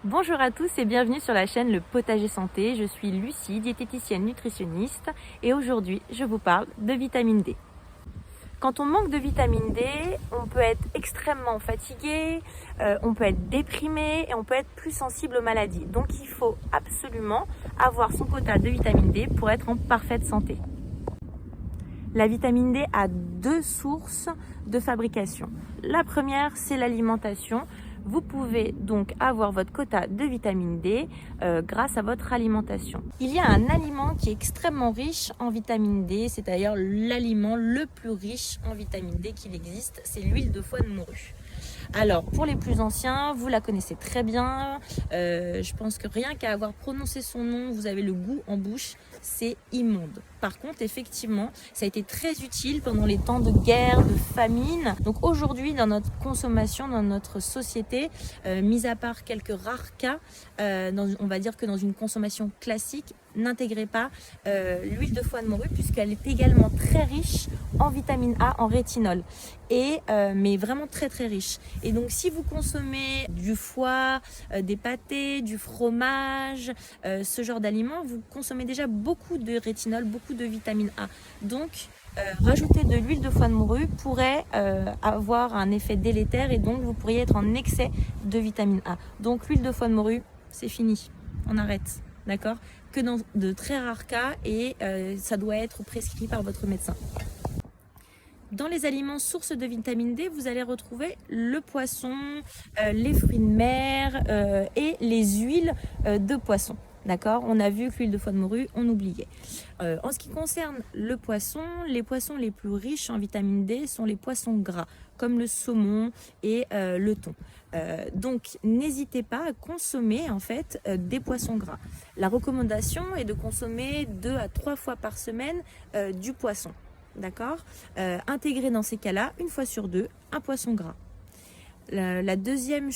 Bonjour à tous et bienvenue sur la chaîne Le Potager Santé. Je suis Lucie, diététicienne nutritionniste et aujourd'hui je vous parle de vitamine D. Quand on manque de vitamine D, on peut être extrêmement fatigué, on peut être déprimé et on peut être plus sensible aux maladies. Donc il faut absolument avoir son quota de vitamine D pour être en parfaite santé. La vitamine D a deux sources de fabrication. La première, c'est l'alimentation. Vous pouvez donc avoir votre quota de vitamine D grâce à votre alimentation. Il y a un aliment qui est extrêmement riche en vitamine D, c'est d'ailleurs l'aliment le plus riche en vitamine D qu'il existe, c'est l'huile de foie de morue. Alors, pour les plus anciens, vous la connaissez très bien. Je pense que rien qu'à avoir prononcé son nom, vous avez le goût en bouche. C'est immonde. Par contre, effectivement, ça a été très utile pendant les temps de guerre, de famine. Donc aujourd'hui, dans notre consommation, dans notre société, mis à part quelques rares cas, on va dire que dans une consommation classique, n'intégrez pas l'huile de foie de morue puisqu'elle est également très riche en vitamine A, en rétinol, mais vraiment très très riche. Et donc si vous consommez du foie, des pâtés, du fromage, ce genre d'aliments, vous consommez déjà beaucoup de rétinol, beaucoup de vitamine A. Donc rajouter de l'huile de foie de morue pourrait avoir un effet délétère et donc vous pourriez être en excès de vitamine A. Donc l'huile de foie de morue, c'est fini, on arrête, d'accord? Que dans de très rares cas et ça doit être prescrit par votre médecin. Dans les aliments sources de vitamine D, vous allez retrouver le poisson, les fruits de mer et les huiles de poisson. D'accord? On a vu que l'huile de foie de morue, on oubliait. En ce qui concerne le poisson, les poissons les plus riches en vitamine D sont les poissons gras, comme le saumon et le thon. Donc, n'hésitez pas à consommer en fait des poissons gras. La recommandation est de consommer 2 à 3 fois par semaine du poisson. D'accord? Intégrer dans ces cas-là, une fois sur deux, un poisson gras. La deuxième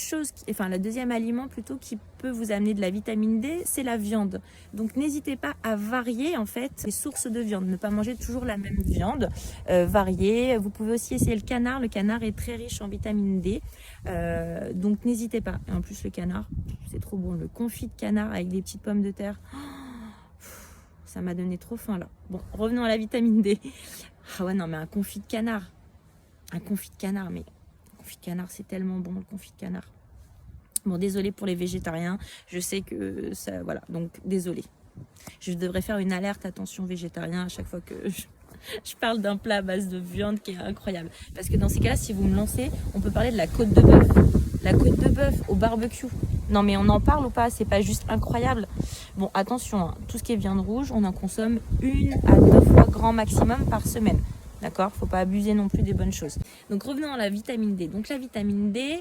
aliment plutôt qui peut vous amener de la vitamine D, c'est la viande. Donc n'hésitez pas à varier en fait les sources de viande, ne pas manger toujours la même viande, varier. Vous pouvez aussi essayer le canard. Le canard est très riche en vitamine D, donc n'hésitez pas. Et en plus le canard, c'est trop bon. Le confit de canard avec des petites pommes de terre. Ça m'a donné trop faim là. Bon, revenons à la vitamine D. Ah ouais, non, mais un confit de canard. Un confit de canard, mais un confit de canard, c'est tellement bon, le confit de canard. Bon, désolé pour les végétariens. Je sais que ça, voilà, donc désolé. Je devrais faire une alerte, attention végétarien, à chaque fois que je parle d'un plat à base de viande qui est incroyable. Parce que dans ces cas-là, si vous me lancez, on peut parler de la côte de bœuf. La côte de bœuf au barbecue. Non mais on en parle ou pas? C'est pas juste incroyable. Bon, attention, hein, tout ce qui est viande rouge, on en consomme 1 à 2 fois grand maximum par semaine. D'accord? Faut pas abuser non plus des bonnes choses. Donc revenons à la vitamine D. Donc la vitamine D,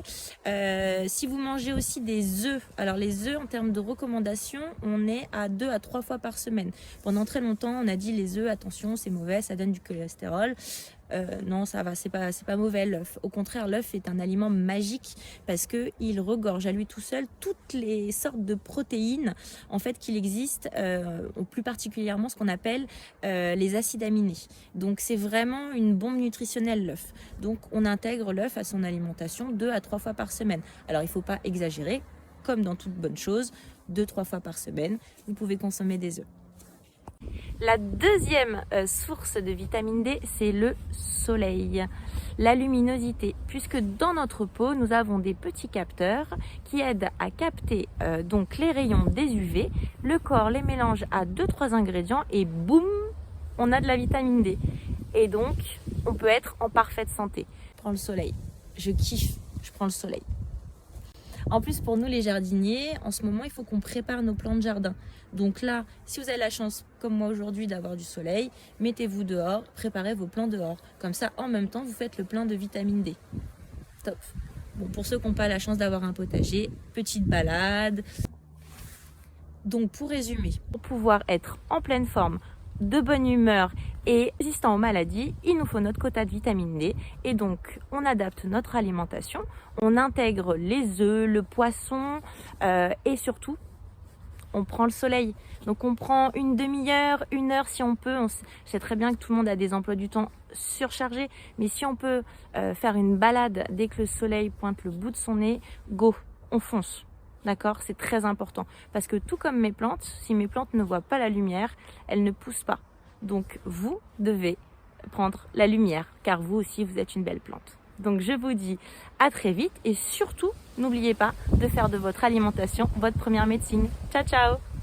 si vous mangez aussi des œufs, alors les œufs en termes de recommandation, on est à 2 à 3 fois par semaine. Pendant très longtemps, on a dit les œufs, attention, c'est mauvais, ça donne du cholestérol. Non, ça va, c'est pas mauvais l'œuf. Au contraire, l'œuf est un aliment magique parce que il regorge à lui tout seul toutes les sortes de protéines en fait qu'il existe, plus particulièrement ce qu'on appelle les acides aminés. Donc c'est vraiment une bombe nutritionnelle l'œuf. Donc on intègre l'œuf à son alimentation 2 à 3 fois par semaine. Alors il ne faut pas exagérer, comme dans toute bonne chose, 2-3 fois par semaine, vous pouvez consommer des œufs. La deuxième source de vitamine D, c'est le soleil, la luminosité, puisque dans notre peau, nous avons des petits capteurs qui aident à capter donc les rayons des UV. Le corps les mélange à 2-3 ingrédients et boum, on a de la vitamine D. Et donc, on peut être en parfaite santé. Je prends le soleil, je kiffe, je prends le soleil. En plus, pour nous les jardiniers, en ce moment, il faut qu'on prépare nos plants de jardin. Donc là, si vous avez la chance, comme moi aujourd'hui, d'avoir du soleil, mettez-vous dehors, préparez vos plants dehors. Comme ça, en même temps, vous faites le plein de vitamine D. Top. Bon, pour ceux qui n'ont pas la chance d'avoir un potager, petite balade. Donc, pour résumer, pour pouvoir être en pleine forme, de bonne humeur et résistant aux maladies, il nous faut notre quota de vitamine D et donc on adapte notre alimentation, on intègre les œufs, le poisson et surtout on prend le soleil. Donc on prend une demi-heure, 1 heure si on peut. Je sais très bien que tout le monde a des emplois du temps surchargés, mais si on peut faire une balade dès que le soleil pointe le bout de son nez, go, on fonce. D'accord? C'est très important. Parce que tout comme mes plantes, si mes plantes ne voient pas la lumière, elles ne poussent pas. Donc vous devez prendre la lumière, car vous aussi vous êtes une belle plante. Donc je vous dis à très vite et surtout, n'oubliez pas de faire de votre alimentation votre première médecine. Ciao ciao!